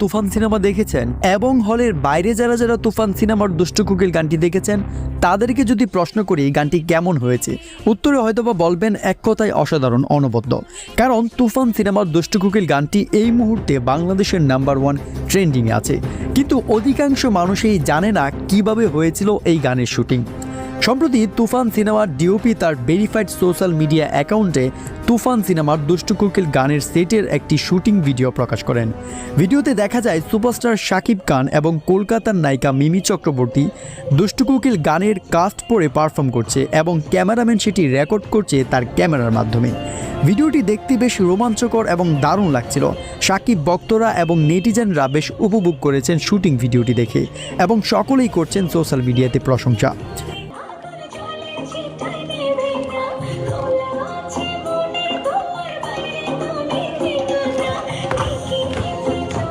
তুফান cinema দেখেছেন এবং হলের বাইরে যারা যারা তুফান সিনেমার দুষ্টু কোকিল গানটি দেখেছেন তাদেরকে যদি প্রশ্ন করি গানটি কেমন হয়েছে, উত্তরে হয়তোবা বলবেন এক কথায় অসাধারণ, অনবদ্য। কারণ তুফান সিনেমার দুষ্টু কোকিল গানটি এই মুহূর্তে বাংলাদেশের নাম্বার 1 ট্রেন্ডিংয়ে আছে, কিন্তু অধিকাংশ মানুষই জানে না কিভাবে হয়েছিল এই গানের শুটিং। সম্প্রতি তুফান সিনেমার ডিওপি তার ভেরিফাইড সোশ্যাল মিডিয়া অ্যাকাউন্টে তুফান সিনেমার দুষ্টু কোকিল গানের সেটের একটি শুটিং ভিডিও প্রকাশ করেন। ভিডিওতে দেখা যায় সুপারস্টার শাকিব খান এবং কলকাতার নায়িকা মিমি চক্রবর্তী দুষ্টু কোকিল গানের কাস্ট পরে পারফর্ম করছে এবং ক্যামেরাম্যান সেটি রেকর্ড করছে তার ক্যামেরার মাধ্যমে। ভিডিওটি দেখতে বেশ রোমাঞ্চকর এবং দারুণ লাগছিল। শাকিব ভক্তরা এবং নেটিজেনরা বেশ উপভোগ করেছেন শুটিং ভিডিওটি দেখে এবং সকলেই করছেন সোশ্যাল মিডিয়াতে প্রশংসা।